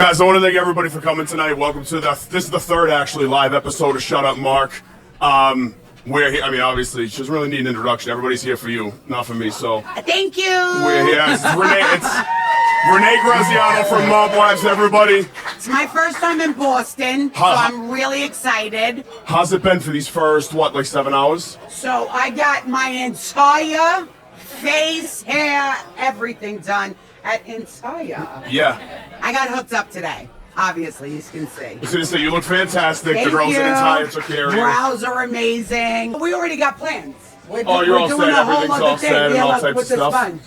Guys, I want to thank everybody for coming tonight. Welcome to this is the third actually live episode of Shut Up Mark. We're here, I mean, obviously, she doesn't really need an introduction. Everybody's here for you, not for me, so. Thank you. We're here. It's Renee Graziano from Mob Wives, everybody. It's my first time in Boston, so I'm really excited. How's it been for these first, like 7 hours? So I got my entire face, hair, everything done at Entire. Yeah. I got hooked up today. Obviously, you can see. I was going to say, you look fantastic. Thank the girls you. in Entire took care of you. Brows are amazing. We already got plans. You're all set. Everything's all set and all types of stuff. Sponge.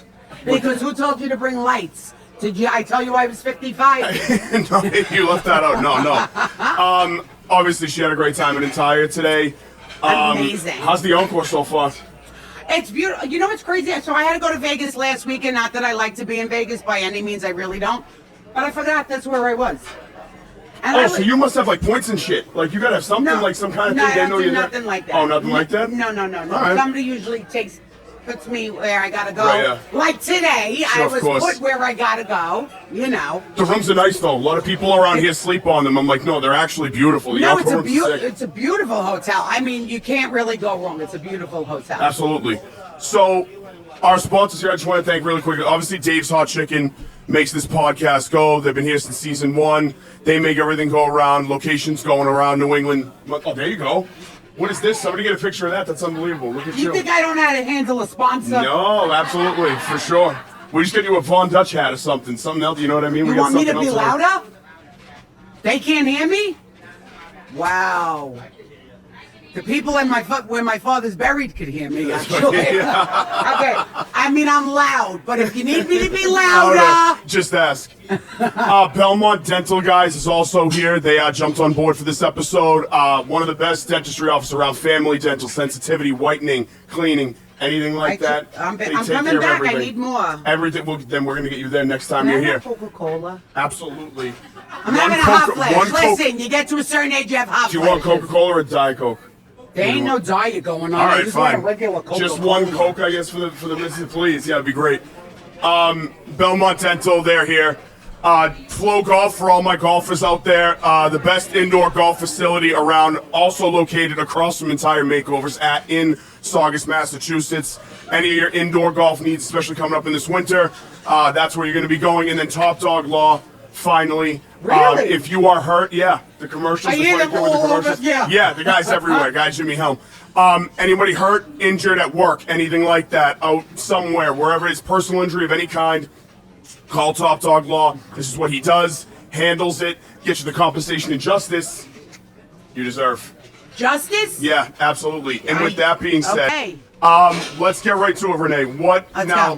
Because who told you to bring lights? Did you? I tell you I was 55. No, you left that out. No. Obviously, she had a great time in Entire today. Amazing. How's the encore so far? It's beautiful. You know what's crazy? So I had to go to Vegas last weekend. Not that I like to be in Vegas by any means. I really don't. But I forgot that's where I was. And so you must have like points and shit. Like you gotta have something, like some kind of thing. No, I don't do nothing like that. Oh, nothing like that? No. Right. Somebody usually puts me where I gotta go. Right, yeah. Like today, Sure, I was put where I gotta go. You know. The rooms are nice though. A lot of people around here sleep on them. I'm like, no, they're actually beautiful. No, it's a beautiful hotel. I mean, you can't really go wrong. It's a beautiful hotel. Absolutely. So, our sponsors here, I just want to thank really quickly. Obviously, Dave's Hot Chicken makes this podcast go. They've been here since season 1. They make everything go around. Locations going around New England. Oh, there you go. What is this? Somebody get a picture of that. That's unbelievable. Look at you. You think I don't know how to handle a sponsor? No, absolutely, for sure. We just get you a Von Dutch hat or something. Something else, you know what I mean? You want me to be louder? They can't hear me? Wow. The people in where my father's buried could hear me, actually. Yeah. Okay, I mean, I'm loud, but if you need me to be louder... Just ask. Belmont Dental, guys, is also here. They jumped on board for this episode. One of the best dentistry offices around, family dental, sensitivity, whitening, cleaning, anything like that. I'm coming back. I need more. Everything. Well, then we're going to get you there next time you're here. Coca-Cola? Absolutely. I'm having a hot flash. Listen, you get to a certain age, you have hot flashes. Do you want Coca-Cola or Diet Coke? There ain't no diet going on. All right, just fine. Want a regular Coca-Cola. Just one Coke, I guess, for the missus, please. Yeah, it'd be great. Belmont Dental, they're here. Flow Golf for all my golfers out there. The best indoor golf facility around, also located across from Entire Makeovers in Saugus, Massachusetts. Any of your indoor golf needs, especially coming up in this winter, that's where you're going to be going. And then Top Dog Law, finally. Really? If you are hurt, yeah, the commercials. I hear them all over. Yeah, the guy's everywhere. Guy Jimmy Helm. Anybody hurt, injured at work, anything like that, out somewhere, wherever it's personal injury of any kind, call Top Dog Law. This is what he does, handles it, gets you the compensation and justice you deserve. Justice? Yeah, absolutely. And with that being said, okay. Let's get right to it, Renee. Let's go.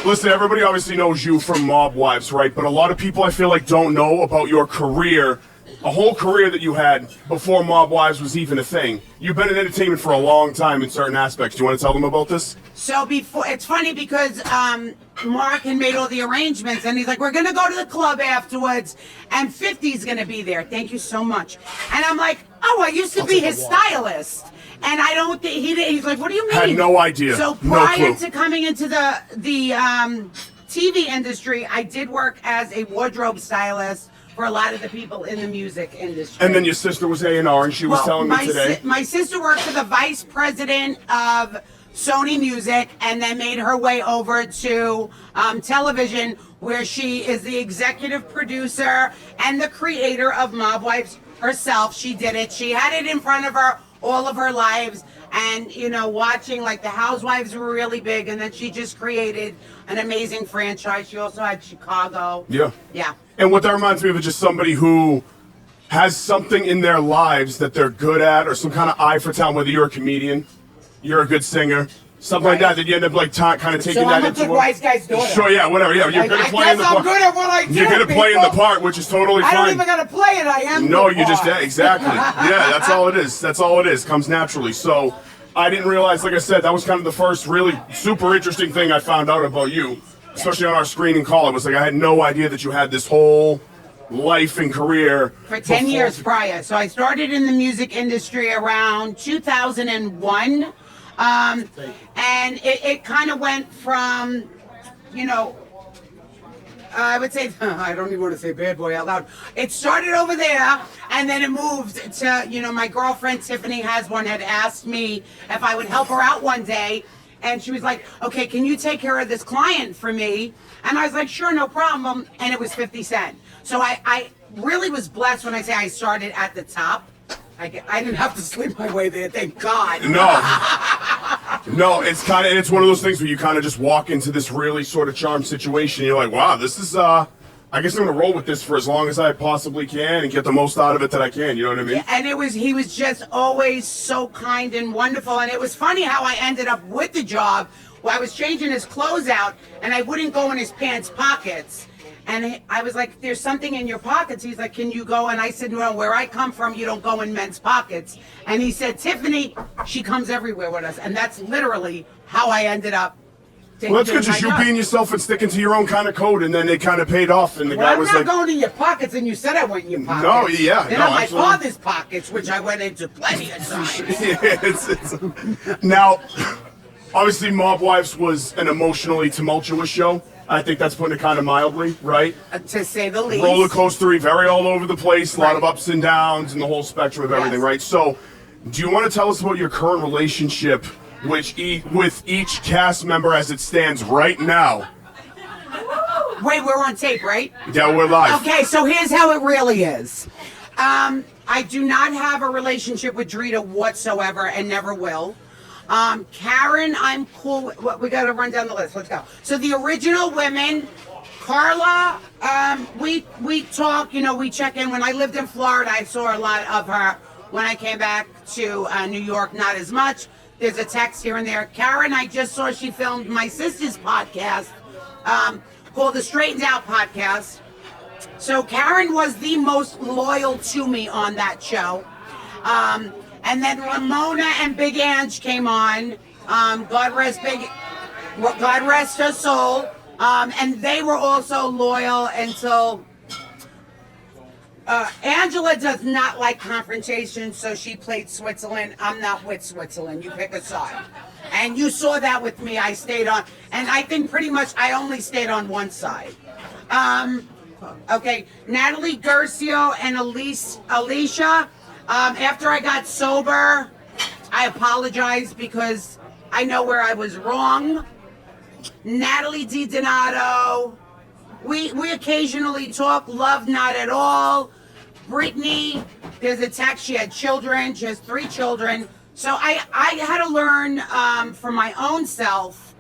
Listen, everybody obviously knows you from Mob Wives, right? But a lot of people, I feel like, don't know about your career, a whole career that you had before Mob Wives was even a thing. You've been in entertainment for a long time in certain aspects. Do you want to tell them about this? So it's funny because Mark had made all the arrangements, and he's like, we're going to go to the club afterwards, and 50's going to be there. Thank you so much. And I'm like, oh, I used to be his stylist. And I don't think he's like, what do you mean? Had no idea. So prior to coming into the TV industry, I did work as a wardrobe stylist for a lot of the people in the music industry. And then your sister was A&R, and she was telling me today. My sister worked for the vice president of Sony Music, and then made her way over to television, where she is the executive producer and the creator of Mob Wives herself. She did it. She had it in front of her all of her lives, and watching, like, the Housewives were really big, and then she just created an amazing franchise. She also had Chicago. Yeah. Yeah. And what that reminds me of is just somebody who has something in their lives that they're good at, or some kind of eye for talent, whether you're a comedian, you're a good singer, something like that you end up like kind of taking that into. So I'm a good wise guy's daughter. Sure, yeah, whatever. Yeah, you're good at playing the part. I'm good at what I do. You're good at playing the part, which is totally fine. I don't even gotta play it. I am. No, you just exactly. Yeah, that's all it is. That's all it is. Comes naturally. So I didn't realize, like I said, that was kind of the first really super interesting thing I found out about you, especially on our screening call. It was like I had no idea that you had this whole life and career for 10 years prior. So I started in the music industry around 2001. And it kind of went from, I would say, I don't even want to say bad boy out loud. It started over there, and then it moved to, my girlfriend Tiffany had asked me if I would help her out one day, and she was like, okay, can you take care of this client for me? And I was like, sure, no problem, and it was 50 Cent. So I really was blessed when I say I started at the top. I didn't have to sleep my way there, thank God. No, it's one of those things where you kind of just walk into this really sort of charmed situation. You're like, wow, this is, I guess I'm going to roll with this for as long as I possibly can and get the most out of it that I can. You know what I mean? Yeah, and he was just always so kind and wonderful. And it was funny how I ended up with the job. Well, I was changing his clothes out, and I wouldn't go in his pants pockets. And I was like, there's something in your pockets. He's like, can you go? And I said, no, where I come from, you don't go in men's pockets. And he said, Tiffany, she comes everywhere with us. And that's literally how I ended up. Well, that's good, just you being yourself and sticking to your own kind of code, and then it kind of paid off. And the guy was like, I'm not going in your pockets, and you said I went in your pockets. No, yeah. Then in my father's pockets, which I went into plenty of times. Yeah, now, obviously, Mob Wives was an emotionally tumultuous show. I think that's putting it kind of mildly, right? To say the least. Roller coastery, very all over the place, a lot of ups and downs, and the whole spectrum of everything, right? So, do you want to tell us about your current relationship with each cast member as it stands right now? Wait, we're on tape, right? Yeah, we're live. Okay, so here's how it really is. I do not have a relationship with Drita whatsoever and never will. Karen, I'm cool with. We got to run down the list. Let's go. So the original women, Carla, we talk, we check in. When I lived in Florida, I saw a lot of her. When I came back to New York, not as much. There's a text here and there. Karen, I just saw she filmed my sister's podcast called the Straightened Out Podcast. So Karen was the most loyal to me on that show. And then Ramona and Big Ange came on. God rest her soul. And they were also loyal until Angela does not like confrontation, so she played Switzerland. I'm not with Switzerland. You pick a side. And you saw that with me. I stayed on, and I think pretty much I only stayed on one side. Okay, Natalie Garcia and Alicia. After I got sober, I apologized because I know where I was wrong. Natalie DiDonato, we occasionally talk, love not at all. Brittany, there's a text, she had children, she has 3 children. So I had to learn for my own self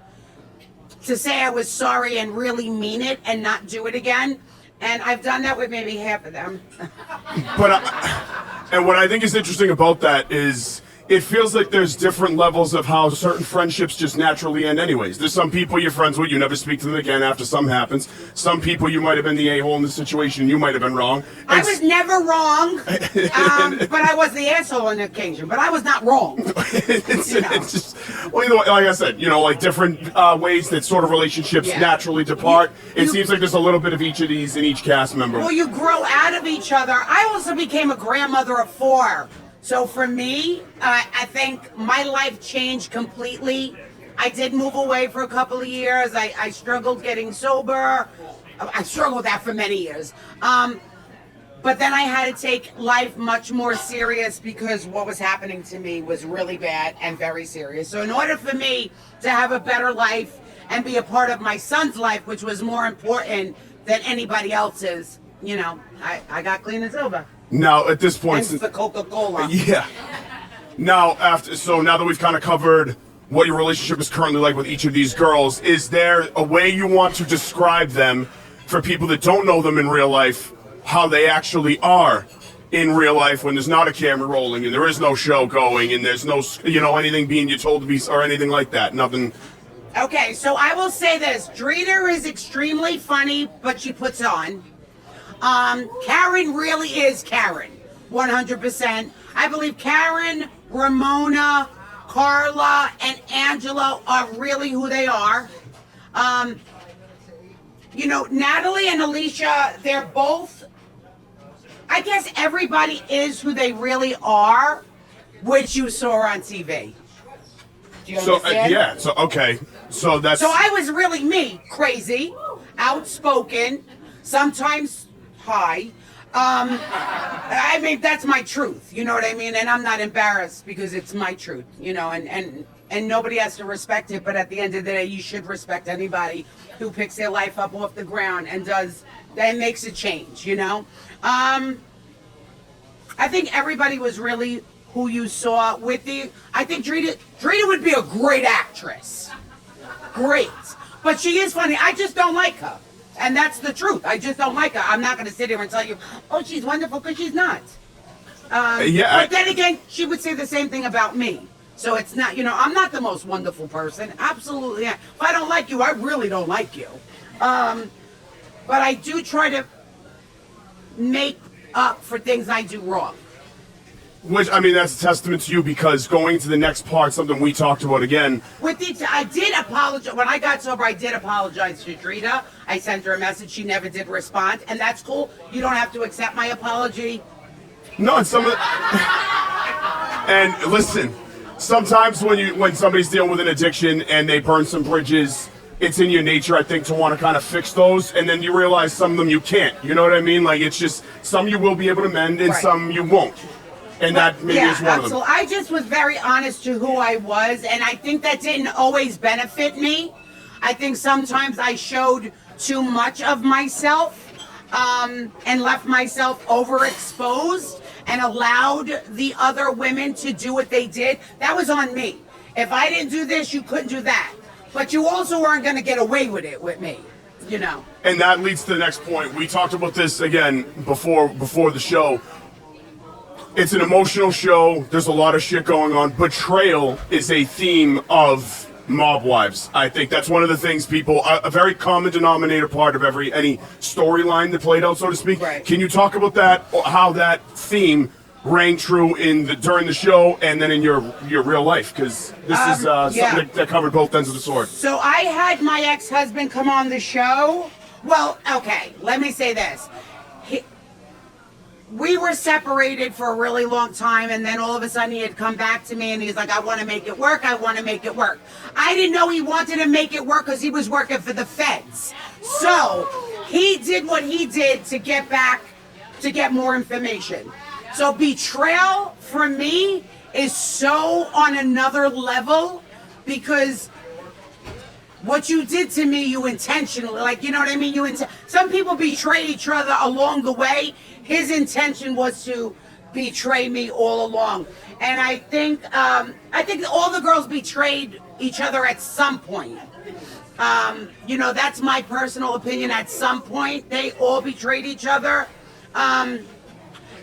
to say I was sorry and really mean it and not do it again. And I've done that with maybe half of them. And what I think is interesting about that is it feels like there's different levels of how certain friendships just naturally end anyways. There's some people you're friends with, you never speak to them again after something happens. Some people you might have been the a-hole in the situation, you might have been wrong. I was never wrong, but I was the asshole on occasion, but I was not wrong. It's just, well, like I said, like different ways that sort of relationships naturally depart. It seems like there's a little bit of each of these in each cast member. Well, you grow out of each other. I also became a grandmother of 4. So for me, I think my life changed completely. I did move away for a couple of years. I struggled getting sober. I struggled with that for many years. But then I had to take life much more serious because what was happening to me was really bad and very serious. So in order for me to have a better life and be a part of my son's life, which was more important than anybody else's, I got clean and sober. Now, at this point, the Coca-Cola. Yeah. Now that we've kind of covered what your relationship is currently like with each of these girls, is there a way you want to describe them for people that don't know them in real life, how they actually are in real life when there's not a camera rolling and there is no show going and there's no, anything being you told to be or anything like that? Nothing. Okay, so I will say this. Drita is extremely funny, but she puts on. Karen really is Karen, 100%. I believe Karen, Ramona, Carla, and Angela are really who they are. Natalie and Alicia, they're both, I guess everybody is who they really are, which you saw on TV. Do you understand? Okay. So that's. So I was really me, crazy. outspoken, sometimes high. I mean, that's my truth, you know what I mean? And I'm not embarrassed because it's my truth, you know, and nobody has to respect it, but at the end of the day, you should respect anybody who picks their life up off the ground and makes a change, you know? I think everybody was really who you saw I think Drita would be a great actress. Great. But she is funny. I just don't like her. And that's the truth. I just don't like her. I'm not going to sit here and tell you, oh, she's wonderful, because she's not. But then again, she would say the same thing about me. So it's not, you know, I'm not the most wonderful person. Absolutely not. If I don't like you, I really don't like you. But I do try to make up for things I do wrong. Which, I mean, that's a testament to you, because going to the next part, something we talked about again. I did apologize. When I got sober, I did apologize to Drita. I sent her a message. She never did respond. And that's cool. You don't have to accept my apology. No, and and listen, sometimes when somebody's dealing with an addiction and they burn some bridges, it's in your nature, I think, to want to kind of fix those, and then you realize some of them you can't. You know what I mean? Like, it's just, some you will be able to mend and some you won't. And that maybe is one of them. I just was very honest to who I was, and I think that didn't always benefit me. I think sometimes I showed too much of myself and left myself overexposed and allowed the other women to do what they did. That was on me. If I didn't do this, you couldn't do that. But you also weren't going to get away with it with me, you know. And that leads to the next point. We talked about this again before the show. It's an emotional show. There's a lot of shit going on. Betrayal is a theme of Mob Wives. I think that's one of the things people, a very common denominator part of any storyline that played out, so to speak. Right. Can you talk about that, how that theme rang true during the show and then in your real life? Because this is something that covered both ends of the sword. So I had my ex-husband come on the show. Well, okay, let me say this. We were separated for a really long time, and then all of a sudden he had come back to me and he's like, I want to make it work. I want to make it work. I didn't know he wanted to make it work because he was working for the feds. So he did what he did to get more information. So betrayal for me is so on another level, because what you did to me, you intentionally, like, you know what I mean? Some people betray each other along the way. His intention was to betray me all along. And I think all the girls betrayed each other at some point. You know, that's my personal opinion. At some point, they all betrayed each other.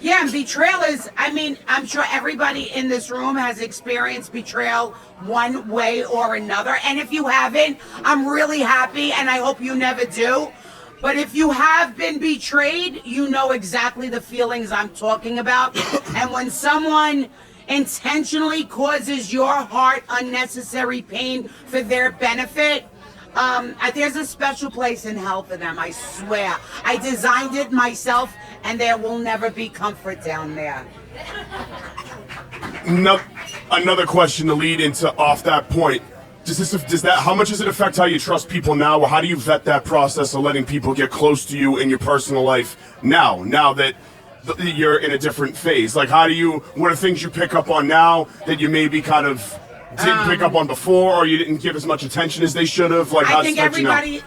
Yeah, and betrayal is, I mean, I'm sure everybody in this room has experienced betrayal one way or another. And if you haven't, I'm really happy, and I hope you never do. But if you have been betrayed, you know exactly the feelings I'm talking about. And when someone intentionally causes your heart unnecessary pain for their benefit, there's a special place in hell for them, I swear. I designed it myself, and there will never be comfort down there. No, another question to lead into off that point. How much does it affect how you trust people now, or how do you vet that process of letting people get close to you in your personal life now that you're in a different phase? Like, what are things you pick up on now that you maybe kind of didn't pick up on before, or you didn't give as much attention as they should have? Like, I think everybody,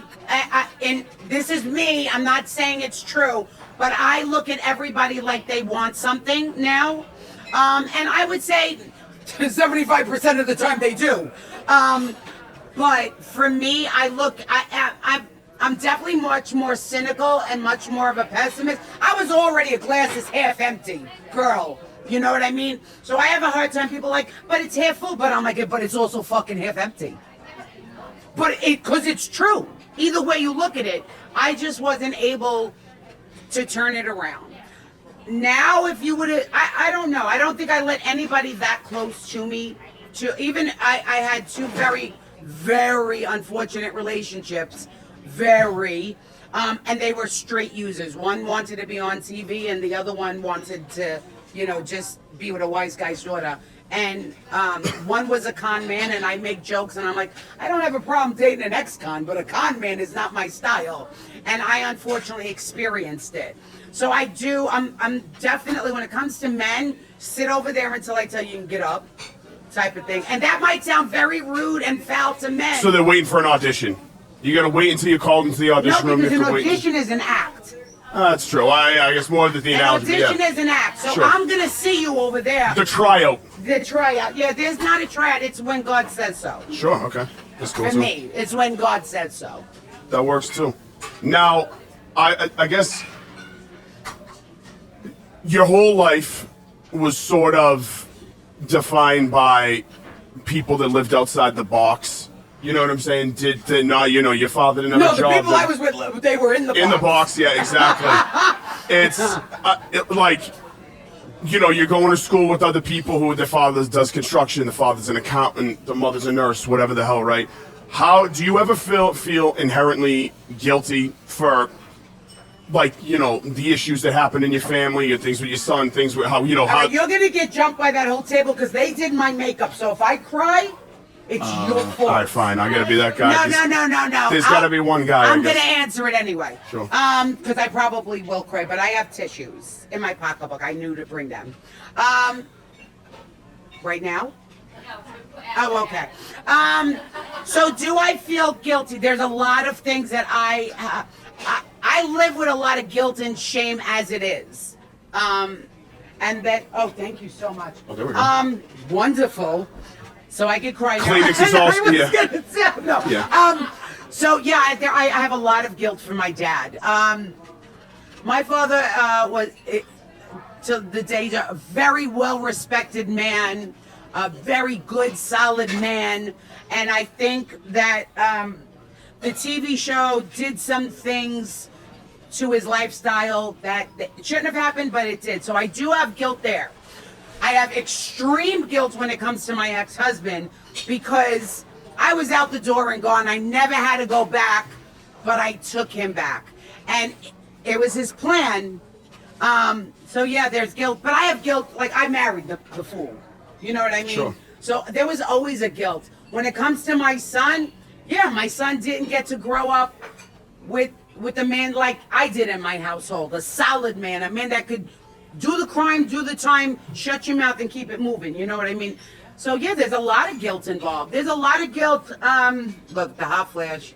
and this is me, I'm not saying it's true, but I look at everybody like they want something now. And I would say 75% of the time they do. But for me, I'm definitely much more cynical and much more of a pessimist. I was already a glass is half empty girl. You know what I mean? So I have a hard time. People like, but it's half full. But I'm like, but it's also fucking half empty. Because it's true. Either way you look at it, I just wasn't able to turn it around. Now, if you would have, I don't know. I don't think I let anybody that close to me. I had two very, very unfortunate relationships. And they were straight users. One wanted to be on TV, and the other one wanted to, you know, just be with a wise guy's daughter. and one was a con man, and I make jokes, and I'm like, I don't have a problem dating an ex-con, but a con man is not my style, and I unfortunately experienced it. So I do. I'm definitely, when it comes to men, sit over there until I tell you you can get up, type of thing. And that might sound very rude and foul to men. So they're waiting for an audition. You gotta wait until you're called into the audition room. No, because an audition is an act. That's true. I guess more than the analogy. An audition is an act. So sure. I'm gonna see you over there. The tryout. The tryout. Yeah, there's not a tryout. It's when God says so. Sure. Okay. That's cool. For me, it's when God says so. That works too. Now, I guess your whole life was sort of defined by people that lived outside the box. You know what I'm saying? Did not, you know, your father didn't have a job. No, the people I was with, they were in the box. In the box, yeah, exactly. It's like, you know, you're going to school with other people who their father does construction, the father's an accountant, the mother's a nurse, whatever the hell, right? How do you ever feel inherently guilty for, like, you know, the issues that happen in your family, or things with your son, things with how, you know, how... You're gonna get jumped by that whole table because they did my makeup, so if I cry, it's your fault. All right, fine. I gotta be that guy. No. There's gotta be one guy. I'm gonna answer it anyway. Sure. Because I probably will cry, but I have tissues in my pocketbook. I knew to bring them. Right now? Oh, okay. So do I feel guilty? There's a lot of things that I live with a lot of guilt and shame as it is. And that, oh, thank you so much. Oh, there we go. Wonderful. So I could cry now. Kleenex is also, yeah. No. Yeah. So yeah, I have a lot of guilt for my dad. My father was, to the day, a very well-respected man, a very good, solid man, and I think that the TV show did some things to his lifestyle that shouldn't have happened, but it did. So I do have guilt there. I have extreme guilt when it comes to my ex-husband because I was out the door and gone. I never had to go back, but I took him back. And it was his plan. So yeah, there's guilt. But I have guilt, like I married the fool. You know what I mean? Sure. So there was always a guilt. When it comes to my son, yeah, my son didn't get to grow up with a man like I did in my household. A solid man, a man that could do the crime, do the time, shut your mouth and keep it moving. You know what I mean? So yeah, there's a lot of guilt involved. There's a lot of guilt, look, the hot flash.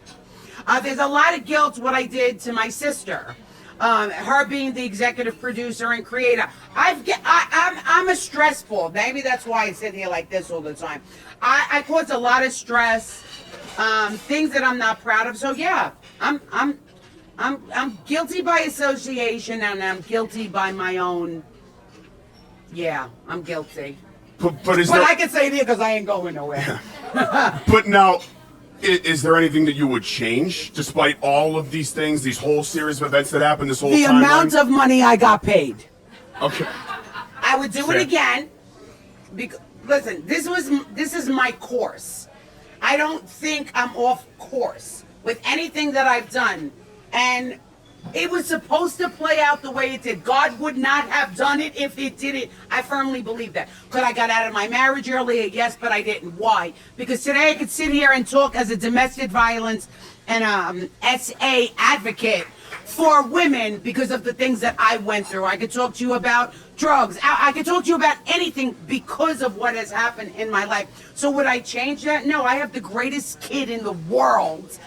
There's a lot of guilt what I did to my sister. Her being the executive producer and creator. I'm a stress ball. Maybe that's why I sit here like this all the time. I cause a lot of stress, things that I'm not proud of. So yeah, I'm guilty by association, and I'm guilty by my own. Yeah, I'm guilty. But I can say it here because I ain't going nowhere. But now, is there anything that you would change, despite all of these things, these whole series of events that happened, this whole the timeline? amount of money I got paid. Okay. I would do Fair. it again. Because, listen, this is my course. I don't think I'm off course with anything that I've done. And it was supposed to play out the way it did. God would not have done it if it didn't. I firmly believe that. Could I got out of my marriage earlier? Yes, but I didn't. Why? Because today I could sit here and talk as a domestic violence and SA advocate for women because of the things that I went through. I could talk to you about drugs. I could talk to you about anything because of what has happened in my life. So would I change that? No, I have the greatest kid in the world.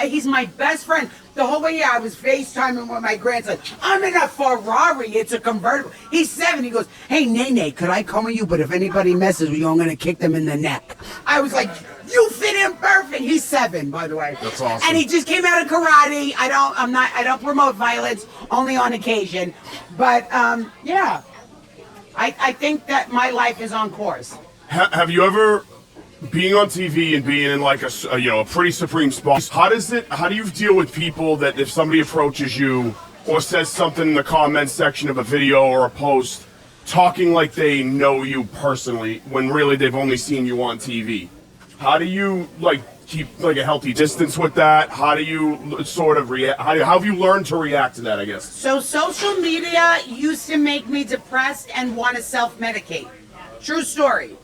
He's my best friend. The whole way here, I was FaceTiming with my grandson. I'm in a Ferrari. It's a convertible. He's 7. He goes, hey, Nene, could I come with you? But if anybody messes with you, I'm going to kick them in the neck. I was like, you fit in perfect. He's 7, by the way. That's awesome. And he just came out of karate. I don't promote violence, only on occasion. But, yeah, I think that my life is on course. Have you ever... being on TV and being in like a pretty supreme spot, how do you deal with people that if somebody approaches you or says something in the comment section of a video or a post talking like they know you personally when really they've only seen you on TV? How do you like keep like a healthy distance with that? How do you sort of react? How have you learned to react to that, I guess? So social media used to make me depressed and want to self-medicate. True story.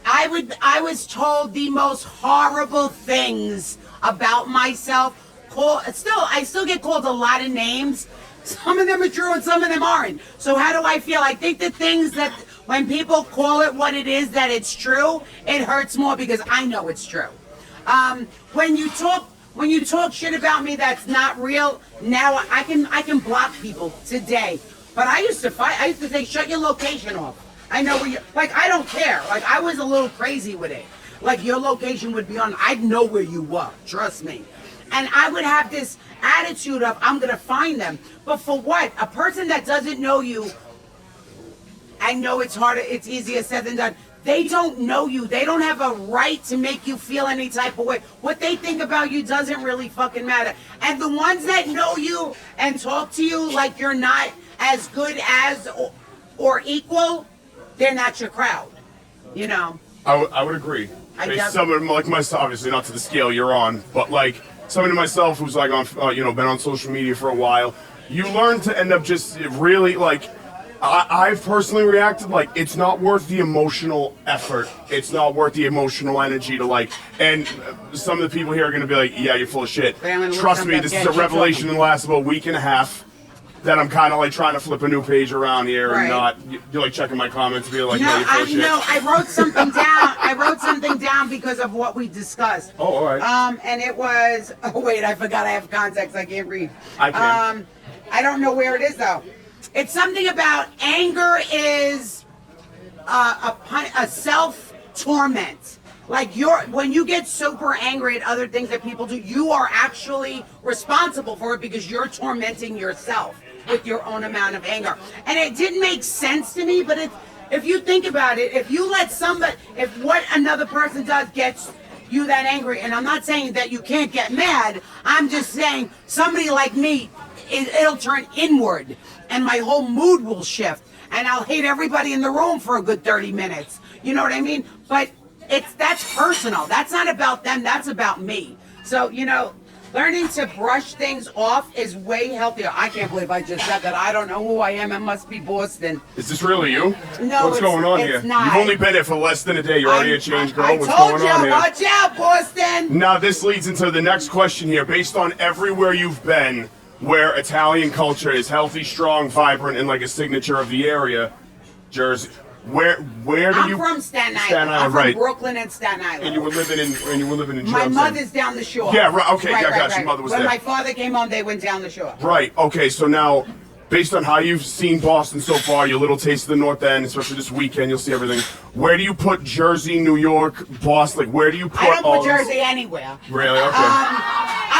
I was told the most horrible things about myself. I still get called a lot of names. Some of them are true and some of them aren't. So how do I feel? I think the things that when people call it what it is, that it's true, it hurts more because I know it's true. When you talk shit about me that's not real, now I can block people today. But I used to fight. I used to say, shut your location off. I know where you, like, I don't care. Like, I was a little crazy with it. Like, your location would be on, I'd know where you were, trust me. And I would have this attitude of, I'm gonna find them. But for what? A person that doesn't know you, I know it's harder, it's easier said than done. They don't know you. They don't have a right to make you feel any type of way. What they think about you doesn't really fucking matter. And the ones that know you and talk to you like you're not as good as or equal, they're not your crowd, you know. I would agree. Someone like myself, obviously not to the scale you're on, but like somebody myself who's like on, been on social media for a while, you learn to end up just really like, I've personally reacted like it's not worth the emotional effort. It's not worth the emotional energy to like, and some of the people here are going to be like, yeah, you're full of shit. Trust me, this is a revelation in the last about a week and a half. That I'm kind of like trying to flip a new page around here and not, you're like checking my comments, be like, no, I wrote something down. I wrote something down because of what we discussed. Oh, all right. And it was, oh wait, I forgot I have context. I can't read. I can. I don't know where it is though. It's something about anger is a self-torment. Like when you get super angry at other things that people do, you are actually responsible for it because you're tormenting yourself with your own amount of anger. And it didn't make sense to me, but if you think about it, if you let if what another person does gets you that angry, and I'm not saying that you can't get mad, I'm just saying somebody like me, it'll turn inward and my whole mood will shift and I'll hate everybody in the room for a good 30 minutes. You know what I mean? But that's personal. That's not about them. That's about me. So, learning to brush things off is way healthier. I can't believe I just said that. I don't know who I am. It must be Boston. Is this really you? No, what's going on here? Not. You've only been here for less than a day. You're already a changed girl. What's going on here? Watch out, Boston. Now, this leads into the next question here. Based on everywhere you've been, where Italian culture is healthy, strong, vibrant, and like a signature of the area, Jersey. Where do you? I'm from Staten Island. Staten Island, I'm from right. Brooklyn and Staten Island. And you were living in. My mother's down the shore. Yeah, right. Okay, I got you. Your mother was there. When my father came home, they went down the shore. Right. Okay. So now, based on how you've seen Boston so far, your little taste of the North End, especially this weekend, you'll see everything. Where do you put Jersey, New York, Boston? Like, where do you put? I don't put Jersey anywhere. Really? Okay.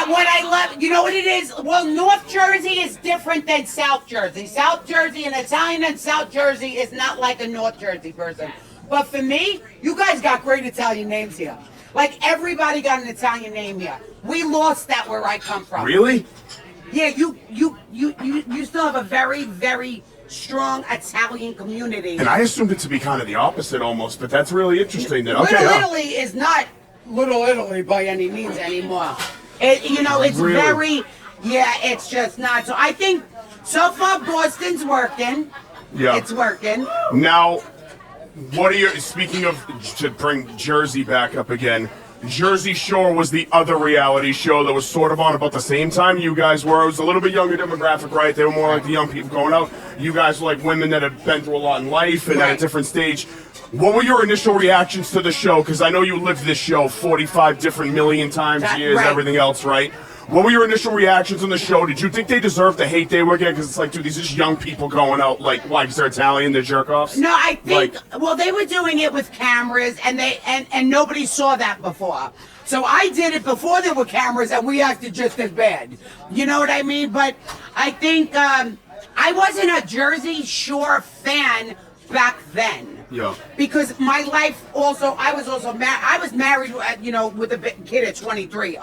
What I love, you know what it is? Well, North Jersey is different than South Jersey. South Jersey, an Italian in South Jersey is not like a North Jersey person. But for me, you guys got great Italian names here. Like, everybody got an Italian name here. We lost that where I come from. Really? Yeah, you still have a very, very strong Italian community. And I assumed it to be kind of the opposite almost, but that's really interesting. Little Italy is not Little Italy by any means anymore. It's really? It's just not. So I think so far Boston's working. Yeah. It's working. Now, speaking of, to bring Jersey back up again, Jersey Shore was the other reality show that was sort of on about the same time you guys were. It was a little bit younger demographic, right? They were more like the young people going out. You guys were like women that had been through a lot in life and at a different stage. What were your initial reactions to the show? Because I know you lived this show 45 different million times, years, everything else, right? What were your initial reactions on the show? Did you think they deserved the hate they were getting? Because it's like, dude, these are just young people going out, like, why? Because they're Italian, they're jerk-offs? No, I think, well, they were doing it with cameras, and and nobody saw that before. So I did it before there were cameras, and we acted just as bad. You know what I mean? But I think I wasn't a Jersey Shore fan back then. Yeah. Because my life also, I was married, with a kid at 23.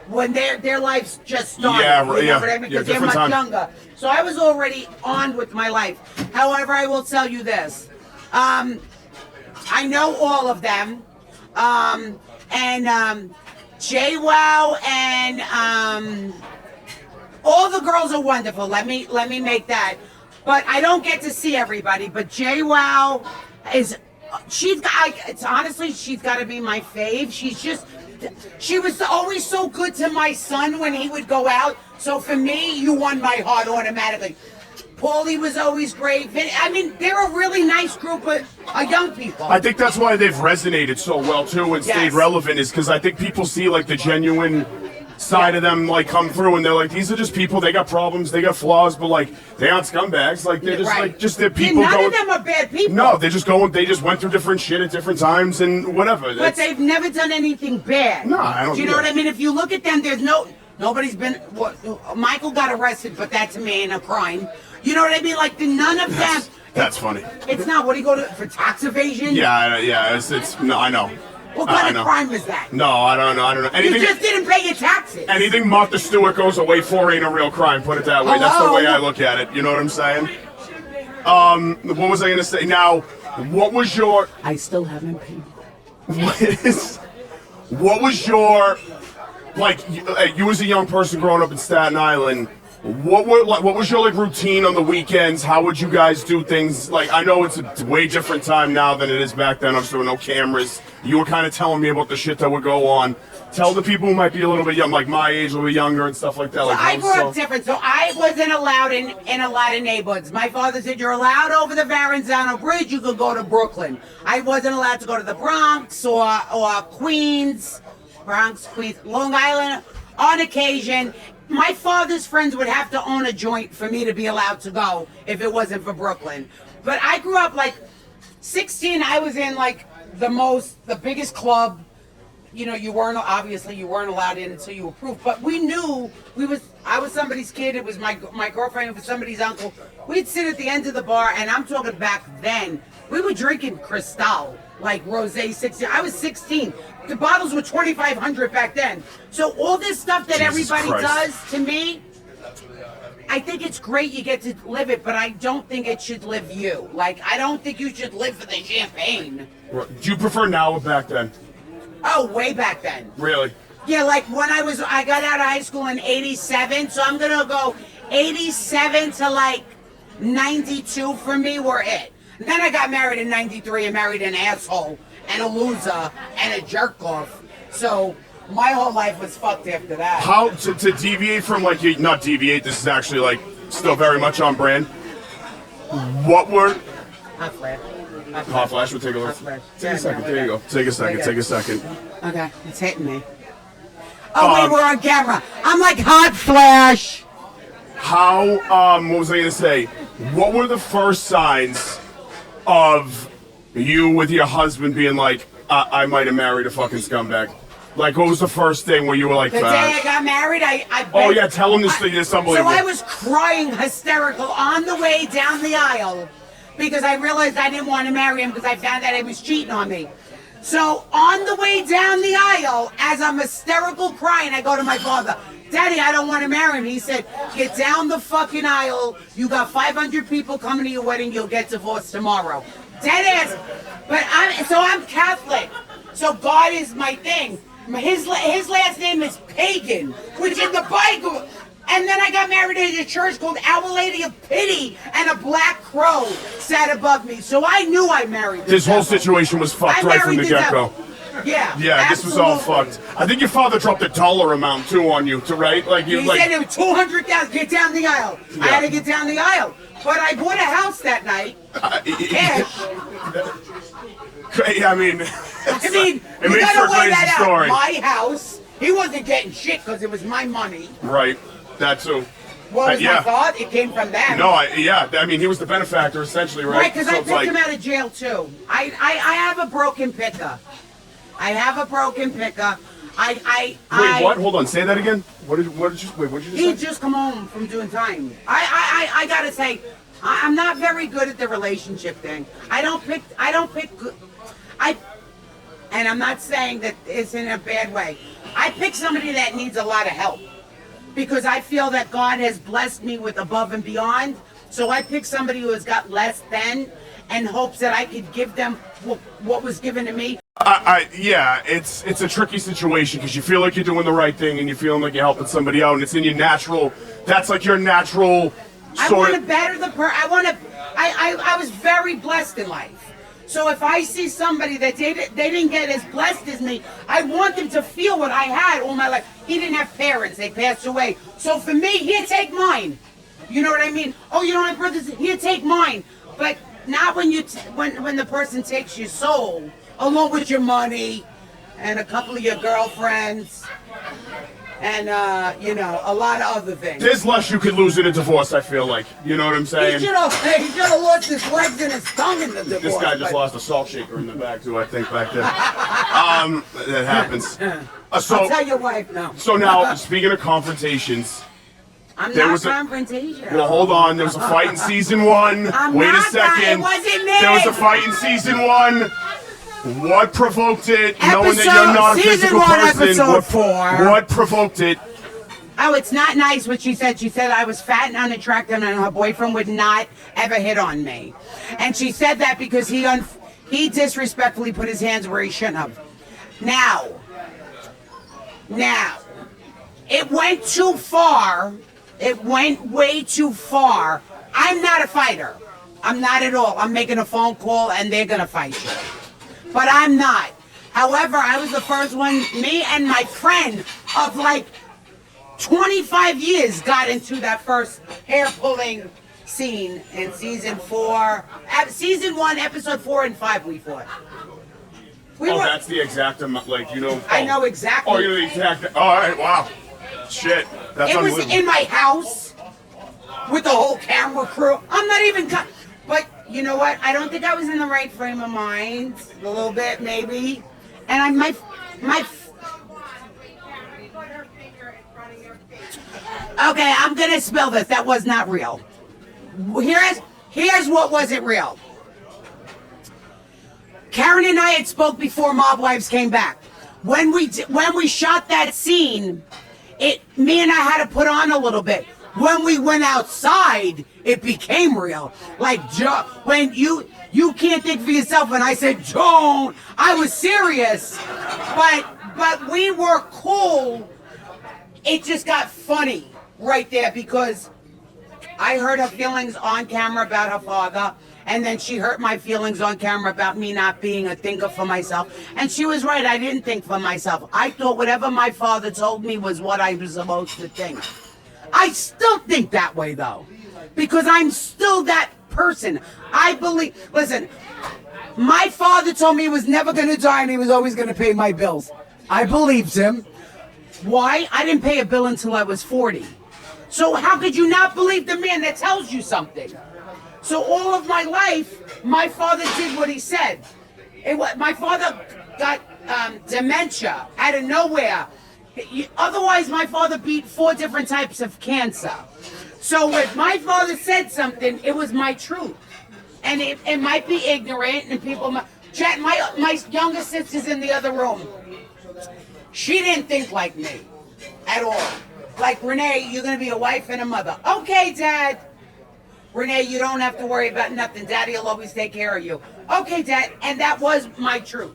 When their lives just started. You know what I mean? Because they're much younger. So I was already on with my life. However, I will tell you this. I know all of them. And JWoww and all the girls are wonderful. Let me make that. But I don't get to see everybody. But JWoww is it's honestly, she's got to be my fave. She was always so good to my son when he would go out. So for me, you won my heart automatically. Paulie was always great. I mean, they're a really nice group of young people. I think that's why they've resonated so well too and stayed relevant, is because I think people see like the genuine side of them like come through, and they're like, these are just people. They got problems, they got flaws, but like they aren't scumbags. Like they're just they're people. None of them are bad people. No, they're just going. They just went through different shit at different times and whatever. But they've never done anything bad. No, I don't. Do you know what I mean? If you look at them, nobody's been. Michael got arrested, but that to me ain't a crime. You know what I mean? Like none of them. That's funny. It's not. What do you go to for tax evasion? Yeah. It's no, I know. What kind of crime is that? No, I don't know. Anything, you just didn't pay your taxes. Anything Martha Stewart goes away for ain't a real crime. Put it that way. Hello? That's the way I look at it. You know what I'm saying? What was I gonna say? Now, what was your? I still haven't paid. What was your? Like, you as a young person growing up in Staten Island. What was your like routine on the weekends? How would you guys do things? Like, I know it's a way different time now than it is back then. I'm sure no cameras. You were kind of telling me about the shit that would go on. Tell the people who might be a little bit young, like my age, a little bit younger and stuff like that. So like, I grew up different. So I wasn't allowed in a lot of neighborhoods. My father said you're allowed over the Verrazano Bridge. You could go to Brooklyn. I wasn't allowed to go to the Bronx or Queens, Long Island on occasion. My father's friends would have to own a joint for me to be allowed to go if it wasn't for Brooklyn. But I grew up like 16. I was in like the biggest club. You know, you weren't allowed in until you were proof. But we knew I was somebody's kid. It was my girlfriend. It was somebody's uncle. We'd sit at the end of the bar, and I'm talking back then. We were drinking Cristal, like rosé 16. I was 16. The bottles were 2,500 back then. So all this stuff that everybody does to me, I think it's great you get to live it, but I don't think it should live you. Like, I don't think you should live for the champagne. Do you prefer now or back then? Oh, way back then. Really? Yeah, like when I got out of high school in 87, so I'm gonna go 87 to like 92 for me were it. And then I got married in 93 and married an asshole and a loser and a jerk off. So my whole life was fucked after that. How to deviate from like, not deviate, this is actually like still very much on brand. What were... Hot flash. Hot flash, we'll take a look. Take a second, there you go. Take a second. Okay, it's hitting me. Oh wait, we're on camera. I'm like hot flash. How, what was I gonna say? What were the first signs of you with your husband being like, I might have married a fucking scumbag? Like, what was the first thing where you were like, the day I got married, oh yeah, tell him this thing, it's unbelievable. So I was crying hysterical on the way down the aisle because I realized I didn't want to marry him because I found out he was cheating on me. So on the way down the aisle, as I'm hysterical crying, I go to my father, Daddy, I don't want to marry him. He said, get down the fucking aisle. You got 500 people coming to your wedding. You'll get divorced tomorrow. Dead ass. But I'm Catholic. So God is my thing. His last name is Pagan, which in the Bible. And then I got married at a church called Our Lady of Pity, and a black crow sat above me. So I knew I married this whole situation was fucked right from the get-go. Yeah. Yeah, this was all fucked. I think your father dropped a dollar amount too on you, right? Like you, he like said it was 200,000. Get down the aisle. Yeah. I had to get down the aisle, but I bought a house that night. Cash. I mean, you gotta weigh that out. My house. He wasn't getting shit because it was my money. Right. That too. What was my fault? It came from them. No, I mean, he was the benefactor essentially, right? Right, because I picked him out of jail too. I have a broken picker. Wait, what? Hold on. Say that again. What did you say? He just come home from doing time. I gotta say, I'm not very good at the relationship thing. I don't pick good. And I'm not saying that it's in a bad way. I pick somebody that needs a lot of help. Because I feel that God has blessed me with above and beyond. So I pick somebody who has got less than and hopes that I could give them what was given to me. Yeah, it's a tricky situation because you feel like you're doing the right thing and you're feeling like you're helping somebody out and it's in your natural, that's like your natural I want to better the person. I was very blessed in life. So if I see somebody that they didn't get as blessed as me, I want them to feel what I had all my life. He didn't have parents, they passed away. So for me, here, take mine. You know what I mean? Oh, you don't have brothers? Here, take mine. But not when when the person takes your soul, along with your money and a couple of your girlfriends and a lot of other things. There's less you could lose in a divorce, I feel like. You know what I'm saying? He should have lost his legs and his tongue in the divorce. This guy just lost a salt shaker in the back too, I think, back there. That happens. I'll tell your wife now. So now, speaking of confrontations, I'm not confrontational. well, hold on. There was a fight in season 1. Wait a second. It wasn't me. There was a fight in season 1. What provoked it? Knowing that you're not a physical person. Episode 4. What provoked it? Oh, it's not nice what she said. She said I was fat and unattractive and her boyfriend would not ever hit on me. And she said that because he disrespectfully put his hands where he shouldn't have. Now, it went too far. It went way too far. I'm not a fighter. I'm not at all. I'm making a phone call and they're going to fight you. But I'm not. However, I was the first one, me and my friend of like 25 years got into that first hair pulling scene in season 4. Season 1, episode 4 and 5 we fought. That's the exact amount, like, you know. I know exactly. Oh, you know the exact, all right, wow. Shit, that's unbelievable. It was in my house with the whole camera crew. I'm not even, but you know what? I don't think I was in the right frame of mind. A little bit, maybe. And my. Okay, I'm gonna spill this. That was not real. Here's what wasn't real. Karen and I had spoke before Mob Wives came back. When we shot that scene, me and I had to put on a little bit. When we went outside, it became real. Like when you can't think for yourself. When I said don't, I was serious. But we were cool. It just got funny right there because I hurt her feelings on camera about her father, and then she hurt my feelings on camera about me not being a thinker for myself. And she was right, I didn't think for myself. I thought whatever my father told me was what I was supposed to think. I still think that way though, because I'm still that person. I believe, listen, my father told me he was never going to die and he was always going to pay my bills. I believed him. Why? I didn't pay a bill until I was 40. So how could you not believe the man that tells you something? So all of my life, my father did what he said. My father got dementia out of nowhere. Otherwise, my father beat 4 different types of cancer. So if my father said something, it was my truth. And it might be ignorant, and people might... My younger sister's in the other room. She didn't think like me at all. Like, Renee, you're going to be a wife and a mother. Okay, Dad. Renee, you don't have to worry about nothing. Daddy will always take care of you. Okay, Dad. And that was my truth.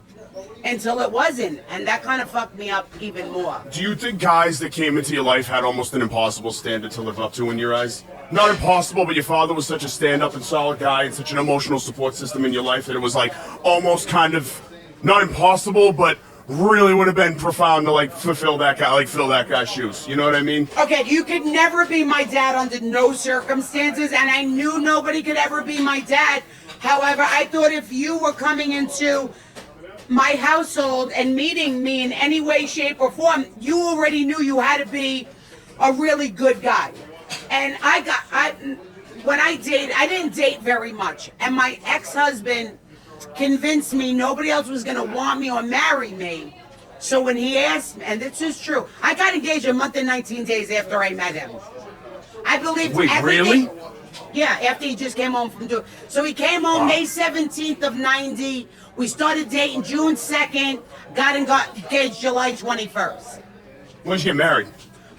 Until it wasn't. And that kind of fucked me up even more. Do you think guys that came into your life had almost an impossible standard to live up to in your eyes? Not impossible, but your father was such a stand-up and solid guy and such an emotional support system in your life that it was like almost kind of not impossible, but really would have been profound to like fulfill that guy, like fill that guy's shoes. You know what I mean? Okay, you could never be my dad under no circumstances, and I knew nobody could ever be my dad. However, I thought if you were coming into my household and meeting me in any way, shape, or form, you already knew you had to be a really good guy. And when I dated, I didn't date very much, and my ex-husband convinced me nobody else was going to want me or marry me. So when he asked me, and this is true, I got engaged a month and 19 days after I met him. I believed everything. Really? Yeah, after he just came home from doing. So he came home May 17th of 90. We started dating June 2nd, got engaged July 21st. When did you get married?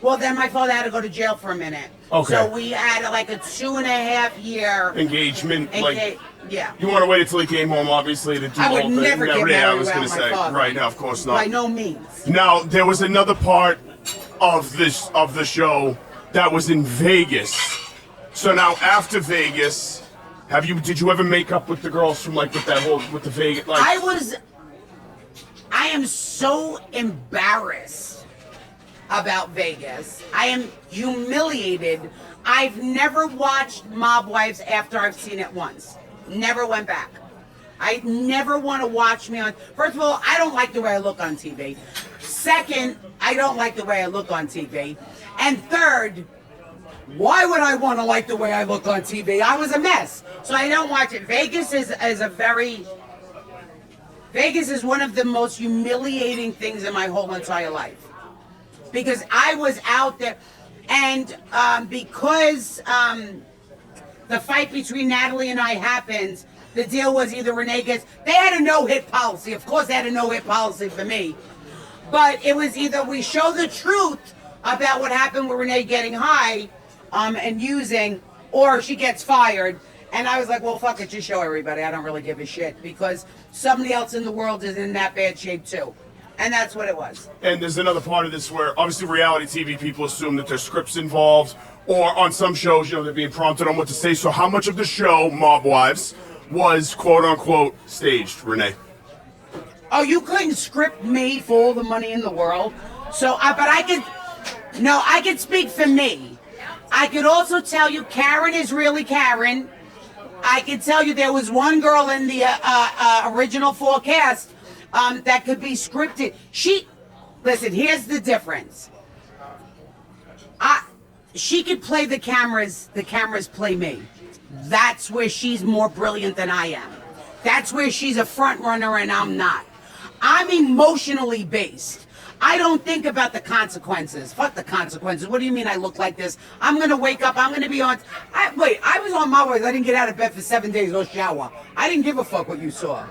Well, then my father had to go to jail for a minute. Okay. So we had like a 2.5 year engagement. Yeah. You want to wait until he came home, obviously, to do I the would whole thing. never get married I was around going to my say, father. right? No, of course not. By no means. Now, there was another part of the show that was in Vegas. So now after Vegas, Did you ever make up with the girls from like with the Vegas? Like, I am so embarrassed about Vegas. I am humiliated. I've never watched Mob Wives after I've seen it once. Never went back. I never want to watch me on. First of all, I don't like the way I look on TV. Second, I don't like the way I look on TV. And third, why would I want to like the way I look on TV? I was a mess. So I don't watch it. Vegas is one of the most humiliating things in my whole entire life. Because I was out there, and because the fight between Natalie and I happened, the deal was either Renee gets, they had a no-hit policy. Of course they had a no-hit policy for me. But it was either we show the truth about what happened with Renee getting high and using, or she gets fired. And I was like, well, fuck it, just show everybody. I don't really give a shit, because somebody else in the world is in that bad shape too. And that's what it was. And there's another part of this where obviously reality TV people assume that there's scripts involved, or on some shows, they're being prompted on what to say. So how much of the show, Mob Wives, was quote unquote staged, Renee? Oh, you couldn't script me for all the money in the world. So, but I could speak for me. I could also tell you Karen is really Karen. I can tell you there was one girl in the original forecast that could be scripted. Listen, here's the difference. She could play the cameras play me. That's where she's more brilliant than I am. That's where she's a front runner and I'm not. I'm emotionally based. I don't think about the consequences. Fuck the consequences. What do you mean I look like this? I'm going to wake up. I'm going to be on. I was on my way. I didn't get out of bed for 7 days or shower. I didn't give a fuck what you saw.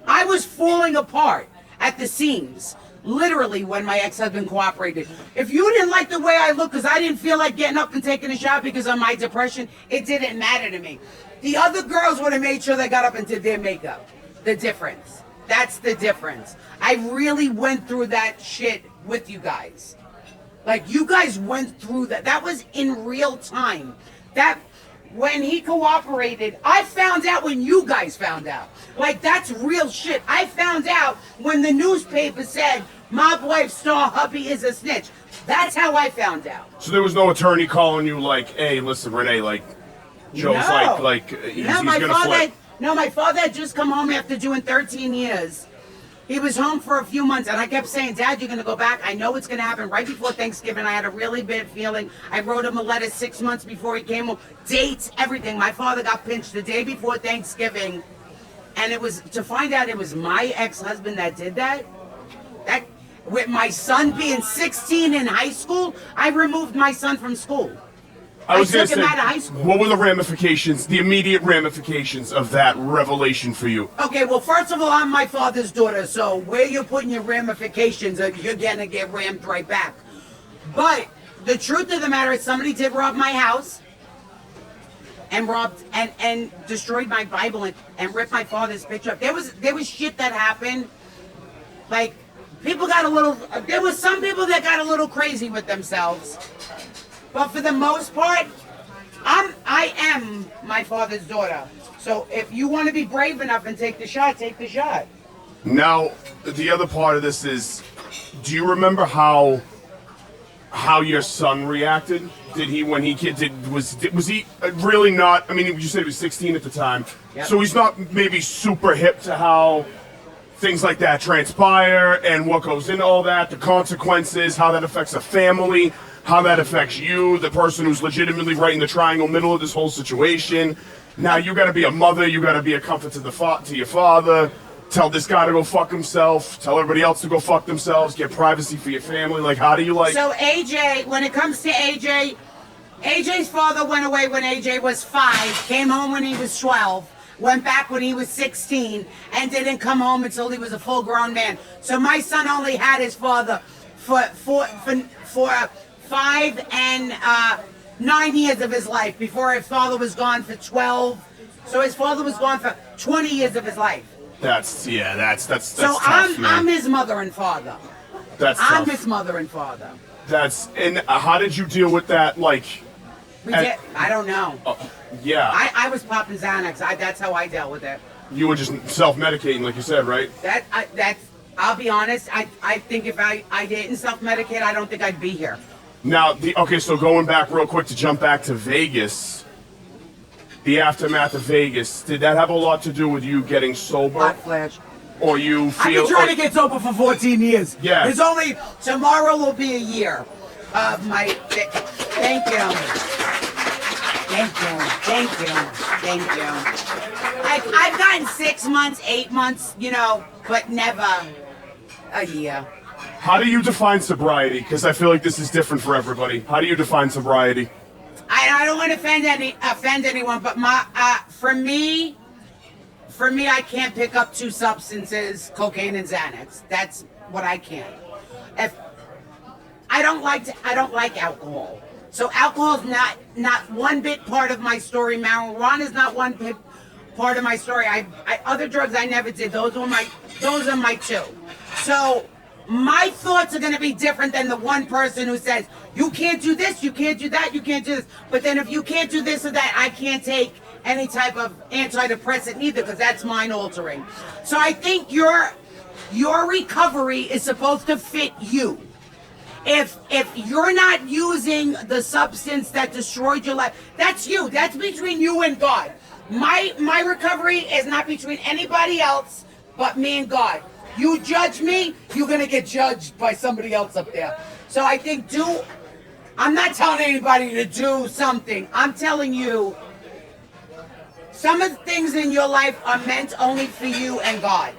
I was falling apart at the seams, literally, when my ex-husband cooperated. If you didn't like the way I look because I didn't feel like getting up and taking a shower because of my depression, it didn't matter to me. The other girls would have made sure they got up and did their makeup. The difference. That's the difference. I really went through that shit with you guys. Like, you guys went through that. That was in real time. That, when he cooperated, I found out when you guys found out. Like, that's real shit. I found out when the newspaper said, Mob Wife star hubby is a snitch. That's how I found out. So there was no attorney calling you like, hey, listen, Renee, like, Joe's he's gonna flip. No, my father had just come home after doing 13 years. He was home for a few months, and I kept saying, Dad, you're going to go back. I know it's going to happen right before Thanksgiving. I had a really bad feeling. I wrote him a letter 6 months before he came home. Dates, everything. My father got pinched the day before Thanksgiving, and it was to find out it was my ex-husband that did that. That, with my son being 16 in high school, I removed my son from school. I was took gonna him say, out of high school. what were the ramifications, the immediate ramifications of that revelation for you? Okay, well, first of all, I'm my father's daughter, so where you're putting your ramifications, you're gonna get rammed right back. But the truth of the matter is, somebody did rob my house, and robbed and destroyed my Bible and ripped my father's picture up. There was shit that happened. Like, people got a little. There was some people that got a little crazy with themselves. But for the most part, I am my father's daughter. So if you want to be brave enough and take the shot, take the shot. Now, the other part of this is, do you remember how your son reacted? Did he, when he was he really not? I mean, you said he was 16 at the time, Yep. So he's not maybe super hip to how things like that transpire and what goes into all that, the consequences, how that affects a family. How that affects you, the person who's legitimately right in the triangle middle of this whole situation. Now you got to be a mother, you got to be a comfort to your father. Tell this guy to go fuck himself. Tell everybody else to go fuck themselves. Get privacy for your family. Like, how do you like? So AJ, when it comes to AJ's father went away when AJ was 5, came home when he was 12, went back when he was 16, and didn't come home until he was a full-grown man. So my son only had his father for 5 and 9 years of his life before his father was gone for 12. So his father was gone for 20 years of his life. That's So tough, I'm man. his mother and father. That's I'm tough. his mother and father. And how did you deal with that? Like, We did. I don't know. Yeah. I was popping Xanax. That's how I dealt with it. You were just self-medicating, like you said, right? That's. I'll be honest. I think if I didn't self-medicate, I don't think I'd be here. Now, okay, so going back real quick to jump back to Vegas, the aftermath of Vegas, did that have a lot to do with you getting sober? Hot flash. Or you feel... I've been trying to get sober for 14 years. Yeah. It's only... Tomorrow will be a year of my... Thank you. I've gotten 6 months, 8 months, but never a year. How do you define sobriety? Because I feel like this is different for everybody. How do you define sobriety? I don't want to offend anyone, but for me, I can't pick up 2 substances, cocaine and Xanax. That's what I can. I don't like alcohol. So alcohol's not one bit part of my story. Marijuana is not one bit part of my story. Other drugs I never did. Those are my 2. So my thoughts are going to be different than the one person who says, you can't do this, you can't do that, you can't do this. But then if you can't do this or that, I can't take any type of antidepressant either, because that's mind altering. So I think your recovery is supposed to fit you. If you're not using the substance that destroyed your life, that's you. That's between you and God. My recovery is not between anybody else but me and God. You judge me, you're gonna get judged by somebody else up there. So I think I'm not telling anybody to do something. I'm telling you, some of the things in your life are meant only for you and God.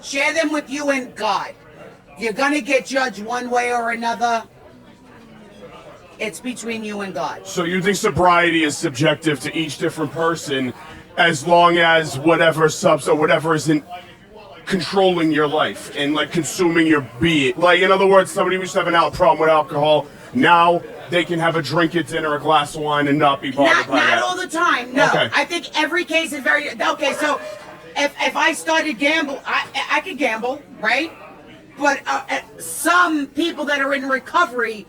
Share them with you and God. You're gonna get judged one way or another. It's between you and God. So you think sobriety is subjective to each different person, as long as whatever substance or whatever isn't controlling your life and like consuming your being. Like, in other words, somebody used to have an problem with alcohol. Now they can have a drink at dinner, a glass of wine, and not be bothered by that. Not all the time. No, okay. I think every case is very okay. So if I started gamble, I could gamble, right? But some people that are in recovery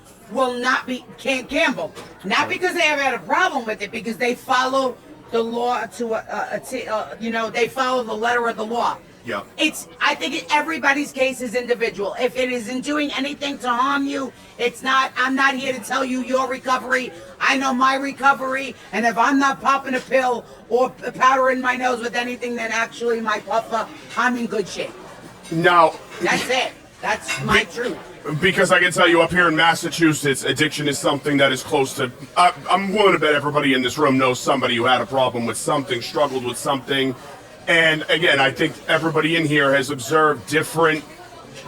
can't gamble, not because they have had a problem with it, because they follow the law to they follow the letter of the law. Yeah. I think everybody's case is individual. If it isn't doing anything to harm you, it's not. I'm not here to tell you your recovery. I know my recovery, and if I'm not popping a pill or powder in my nose with anything than actually my puffer, I'm in good shape. Now, that's it. That's my truth. Because I can tell you, up here in Massachusetts, addiction is something that is close to... I'm willing to bet everybody in this room knows somebody who had a problem with something, struggled with something. And again, I think everybody in here has observed different,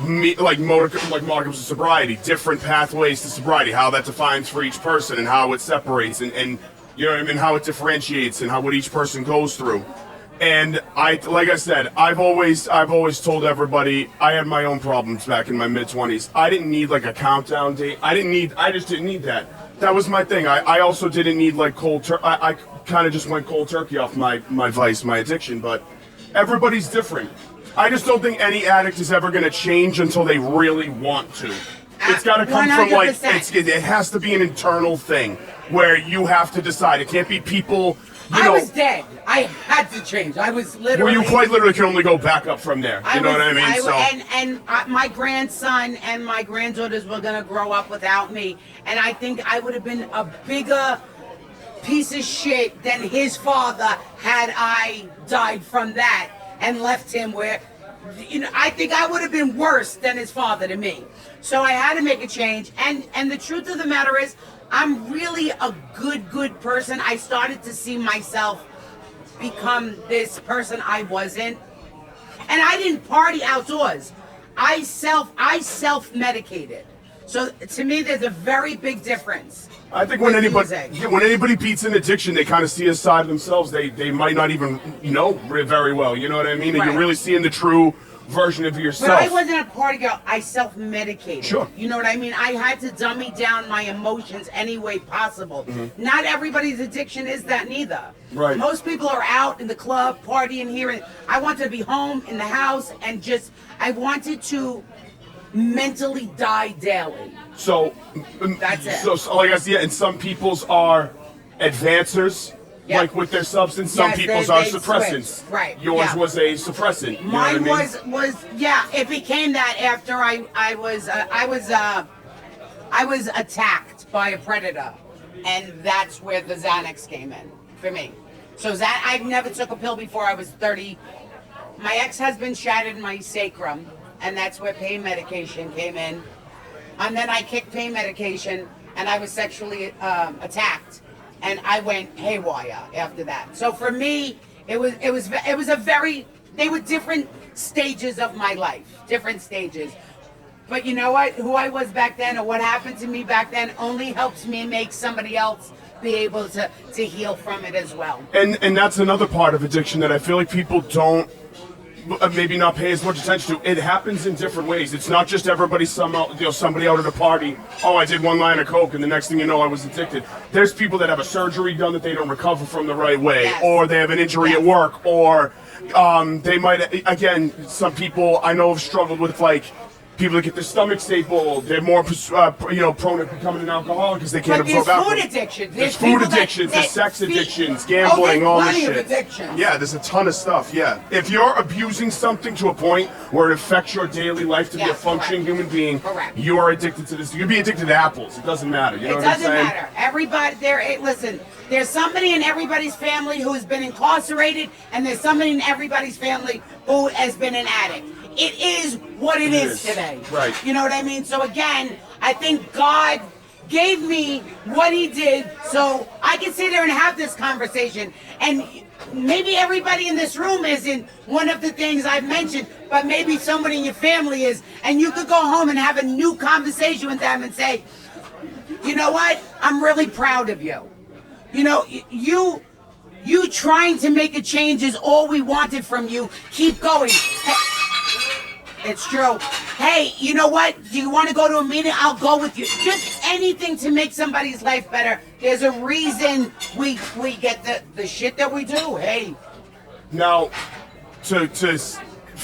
like modicums of sobriety, different pathways to sobriety, how that defines for each person and how it separates and you know what I mean, how it differentiates and what each person goes through. And like I said, I've always told everybody I had my own problems back in my mid-20s. I didn't need like a countdown date. I just didn't need that. That was my thing. I also didn't need like cold turkey. I kind of just went cold turkey off my vice, my addiction. But everybody's different. I just don't think any addict is ever going to change until they really want to. It's got to come 100%. from like it has to be an internal thing where you have to decide. It can't be people. I was dead. I had to change. I was literally... Well, you quite literally can only go back up from there. You know what I mean? My grandson and my granddaughters were going to grow up without me. And I think I would have been a bigger piece of shit than his father had I died from that and left him where... I think I would have been worse than his father to me. So I had to make a change. And the truth of the matter is, I'm really a good person. I started to see myself become this person I wasn't. And I didn't party outdoors. I self-medicated. So to me, there's a very big difference. I think when anybody beats an addiction, they kind of see a side of themselves they might not even know very well. You know what I mean? And Right. you're really seeing the true version of yourself. But I wasn't a party girl. I self-medicated. Sure. You know what I mean? I had to dummy down my emotions any way possible. Mm-hmm. Not everybody's addiction is that neither. Right. Most people are out in the club, partying here. And I wanted to be home in the house and I wanted to mentally die daily. So That's it. So like I said, yeah, and some people's are advancers, Yep. like with their substance. Some Yes, people's they are suppressants. switch. Right, Yours yeah. was a suppressant. You know what I Mine mean? was yeah. It became that after I was attacked by a predator, and that's where the Xanax came in for me. So I never took a pill before I was 30. My ex-husband shattered my sacrum, and that's where pain medication came in. And then I kicked pain medication, and I was sexually attacked, and I went haywire after that. So for me, it was a very, they were different stages of my life, different stages. But you know what? Who I was back then, or what happened to me back then, only helps me make somebody else be able to heal from it as well. And that's another part of addiction that I feel like people don't maybe not pay as much attention to. It happens in different ways. It's not just everybody somebody out at a party. Oh, I did one line of coke, and the next thing you know, I was addicted. There's people that have a surgery done that they don't recover from the right way, Yes. or they have an injury Yes. at work, or they might. Again, some people I know have struggled with like. People that get their stomach stapled, they're more, prone to becoming an alcoholic because they can't But there's absorb alcohol. food addictions. There's food people that- addictions, there's that sex feed- addictions, gambling, there's all this plenty of shit. addictions. Yeah, there's a ton of stuff. Yeah, if you're abusing something to a point where it affects your daily life to be a Yes, functioning correct. human being, Correct. you are addicted to this. You could be addicted to apples. It doesn't matter. You know It what I'm doesn't saying? matter. Everybody listen, there's somebody in everybody's family who has been incarcerated, and there's somebody in everybody's family who has been an addict. It is what it is today. Right. You know what I mean? So again, I think God gave me what he did so I can sit there and have this conversation. And maybe everybody in this room isn't one of the things I've mentioned, but maybe somebody in your family is, and you could go home and have a new conversation with them and say, you know what? I'm really proud of you. You know, you trying to make a change is all we wanted from you. Keep going. It's true. Hey, you know what? Do you want to go to a meeting? I'll go with you. Just anything to make somebody's life better. There's a reason we get the shit that we do. Hey. Now, to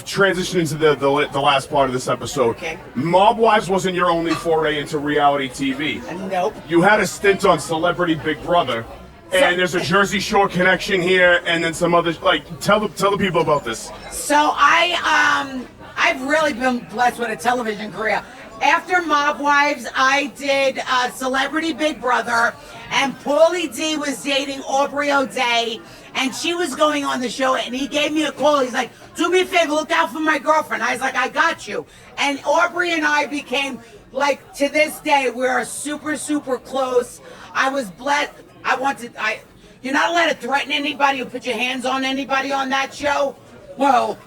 transition into the last part of this episode, Okay. Mob Wives wasn't your only foray into reality TV. Nope. You had a stint on Celebrity Big Brother, and there's a Jersey Shore connection here, and then some other tell the people about this. So I've really been blessed with a television career. After Mob Wives, I did Celebrity Big Brother, and Paulie D was dating Aubrey O'Day, and she was going on the show, and he gave me a call. He's like, do me a favor, look out for my girlfriend. I was like, I got you. And Aubrey and I became, like, to this day, we're super, super close. I was blessed. You're not allowed to threaten anybody or put your hands on anybody on that show. Well,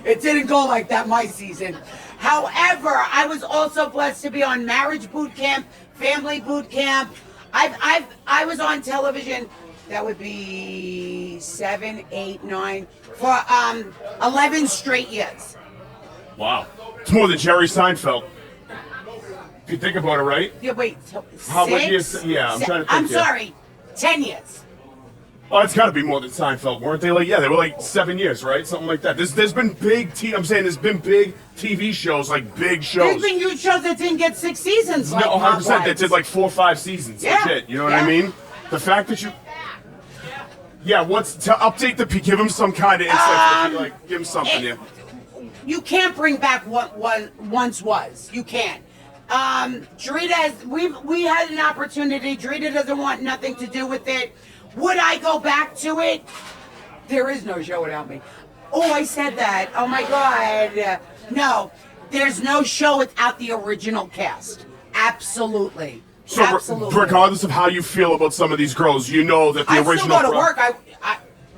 it didn't go like that my season. However, I was also blessed to be on Marriage Boot Camp, Family Boot Camp. I was on television. That would be 7, 8, 9 for 11 straight years. Wow, it's more than Jerry Seinfeld. If you think about it, right? Yeah, wait. So How many 6? years? Yeah, I'm trying to think. I'm yeah. sorry, 10 years. Oh, it's got to be more than Seinfeld, weren't they? They were like 7 years, right? Something like that. There's been big there's been big TV shows, like big shows. There's been huge shows that didn't get 6 seasons. Like No, 100%. That Wives. did like 4 or 5 seasons. Yeah, Legit. You know what I yeah. mean? The fact that you. Yeah, update give him some kind of insight. Give him something. Yeah. You can't bring back what once was. You can't. Drita we had an opportunity. Drita doesn't want nothing to do with it. Would I go back to it? There is no show without me. Oh, I said that. Oh my God. No, there's no show without the original cast. Absolutely. So Absolutely. regardless of how you feel about some of these girls, you know that the I original. still go to work.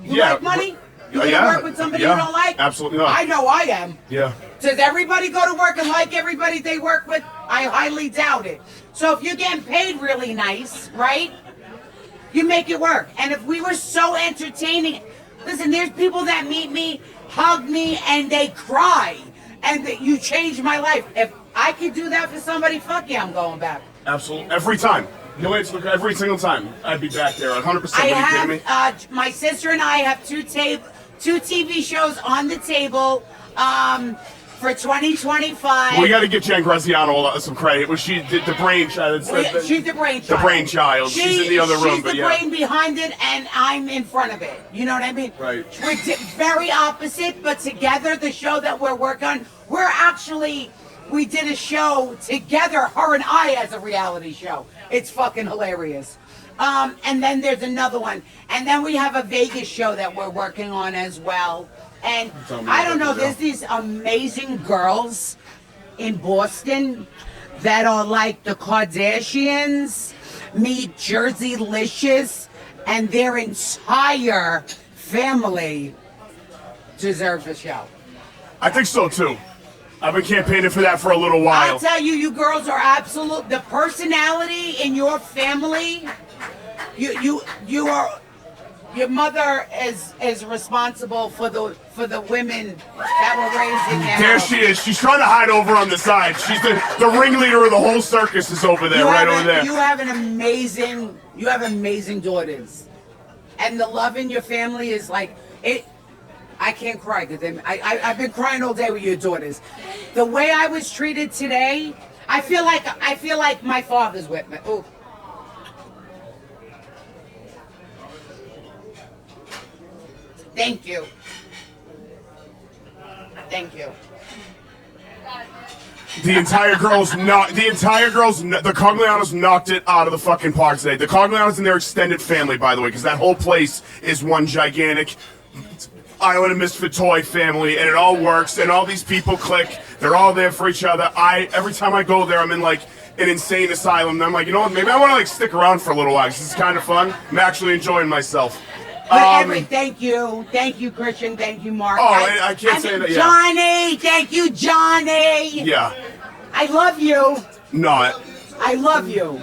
You Yeah, like money? You yeah, gonna work with somebody yeah, you don't like? absolutely not. I know I am. Yeah. Does everybody go to work and like everybody they work with? I highly doubt it. So if you're getting paid really nice, right? You make it work. And if we were so entertaining, listen, there's people that meet me, hug me, and they cry. And that you changed my life. If I could do that for somebody, fuck yeah, I'm going back. Absolutely. Every time. You'll answer every single time. I'd be back there 100%. I Are you kidding me? have, my sister and I have two TV shows on the table. for 2025. We got to give Jen Graziano some credit. Was she the brainchild? She's the brainchild. The brainchild. She's in the other room, but yeah. She's the brain behind it, and I'm in front of it. You know what I mean? Right. We're very opposite, but together, the show that we're working on, we did a show together, her and I, as a reality show. It's fucking hilarious. And then there's another one. And then we have a Vegas show that we're working on as well. And I don't know, there's these amazing girls in Boston that are like the Kardashians meet Jersey Licious, and their entire family deserve the show. I think so too. I've been campaigning for that for a little while. I'll tell you, you girls are absolute. The personality in your family, you are. Your mother is responsible for the women that were raised in there. There she is. She's trying to hide over on the side. She's the ringleader of the whole circus is over there, over there. You have amazing daughters, and the love in your family is like it. I can't cry because I've been crying all day with your daughters. The way I was treated today, I feel like my father's with me. Ooh. Thank you. Thank you. The Coglianos knocked it out of the fucking park today. The Coglianos and their extended family, by the way, because that whole place is one gigantic Island of Misfit Toy family, and it all works, and all these people click. They're all there for each other. Every time I go there, I'm in like an insane asylum, and I'm like, you know what, maybe I want to like stick around for a little while. This is kind of fun. I'm actually enjoying myself. Thank you, Christian. Thank you, Mark. Oh, I can't say that. Yeah. Johnny, thank you, Johnny. Yeah. I love you. Not. I love you.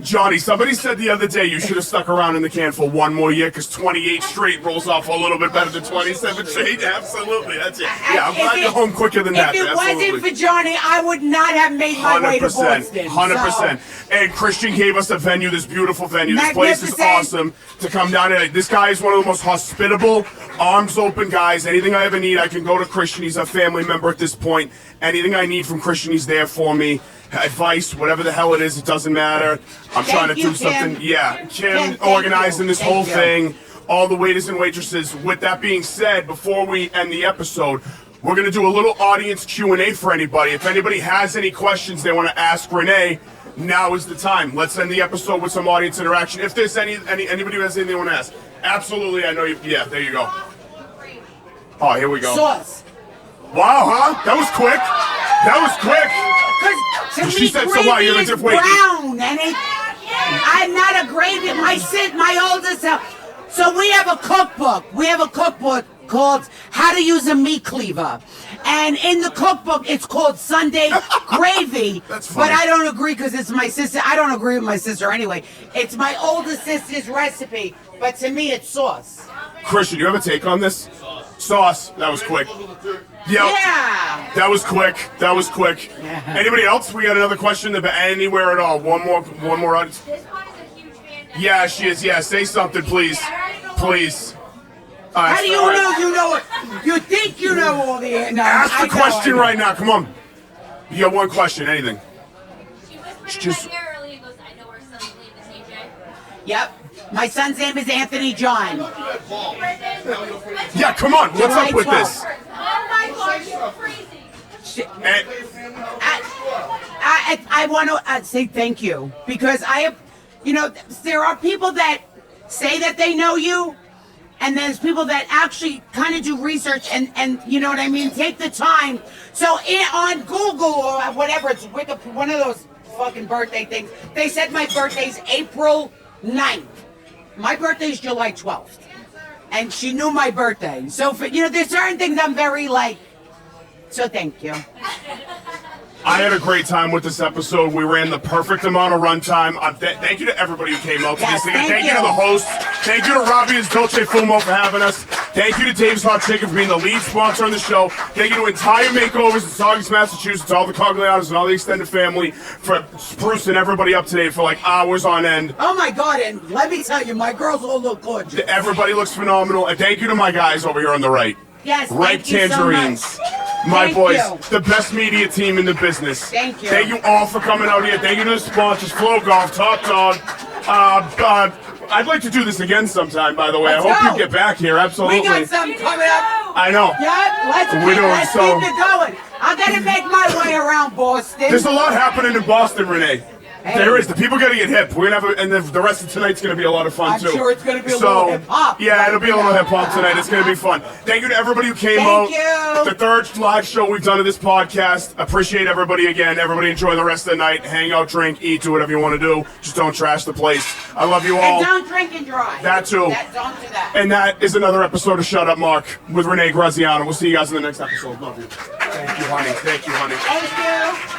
Johnny, somebody said the other day you should have stuck around in the can for one more year because 28 straight rolls off a little bit better than 27 straight. Absolutely, that's it. Yeah, I'm glad you're home quicker than that. If it wasn't for Johnny, I would not have made my way to Boston. 100%. And Christian gave us a venue, this beautiful venue. This place is awesome to come down here. This guy is one of the most hospitable, arms open guys. Anything I ever need, I can go to Christian. He's a family member at this point. Anything I need from Christian, he's there for me. Advice, whatever the hell it is, it doesn't matter. I'm trying to do something. Yeah, Kim organizing this whole thing, all the waiters and waitresses. With that being said, before we end the episode, we're going to do a little audience Q&A for anybody. If anybody has any questions they want to ask Renee, now is the time. Let's end the episode with some audience interaction. If there's anybody who has anything they want to ask. Absolutely, I know you. Yeah, there you go. Oh, here we go. Sauce. Wow, huh? That was quick. That was quick. She said so. Why you're just waiting? Brown, and I'm not a gravy. My oldest self. So we have a cookbook. We have a cookbook called How to Use a Meat Cleaver, and in the cookbook it's called Sunday Gravy. That's funny. But I don't agree because it's my sister. I don't agree with my sister anyway. It's my older sister's recipe, but to me it's sauce. Christian, you have a take on this? Sauce. That was quick. Yep. Yeah. That was quick. That was quick. Yeah. Anybody else? We got another question anywhere at all. One more audience. This one is a huge fan. Yeah, she is. Yeah, say something, please. Please. How do you know you know it? You think you know all the answers. No, ask the question right now. Come on. You got one question. Anything. She whispered in my ear earlier and goes, I know our son's name is AJ. Yep. My son's name is Anthony John. Yeah, come on. What's up with this? Oh my God, you're crazy. I want to say thank you because I have, there are people that say that they know you, and there's people that actually kind of do research and you know what I mean, take the time. So on Google or whatever, it's one of those fucking birthday things. They said my birthday's April 9th. My birthday's July 12th. And she knew my birthday. So, there's certain things I'm very so thank you. I had a great time with this episode. We ran the perfect amount of runtime. Thank you to everybody who came out to this thing. Thank you to the hosts. Thank you to Robbie and Dolce Fumo for having us. Thank you to Dave's Hot Chicken for being the lead sponsor on the show. Thank you to Entire Makeovers in Saugus, Massachusetts, all the Coglianos and all the extended family for sprucing everybody up today for hours on end. Oh my God, and let me tell you, my girls all look gorgeous. Everybody looks phenomenal. And thank you to my guys over here on the right. Yes, Ripe thank you tangerines. so much. My Thank boys, you. the best media team in the business. Thank you. Thank you all for coming out here. Thank you to the sponsors, Flow Golf, Top Dog. I'd like to do this again sometime, by the way. Let's I hope go. you get back here, absolutely. We got something coming up. I know. Yeah, let's so- keep it going. I'm gonna make my way around Boston. There's a lot happening in Boston, Renee. There is. The people got to get hip. We're gonna have, and the rest of tonight's gonna be a lot of fun I'm too. sure it's gonna be a little hip-hop. Yeah, it'll be a little hip hop tonight. It's gonna be fun. Thank you to everybody who came out. Thank you. The third live show we've done of this podcast. Appreciate everybody again. Everybody enjoy the rest of the night. Hang out, drink, eat, do whatever you want to do. Just don't trash the place. I love you all. And don't drink and drive. That too. Don't do that. And that is another episode of Shut Up, Mark with Renee Graziano. We'll see you guys in the next episode. Love you. Thank you, honey. Thank you, honey. Thank you.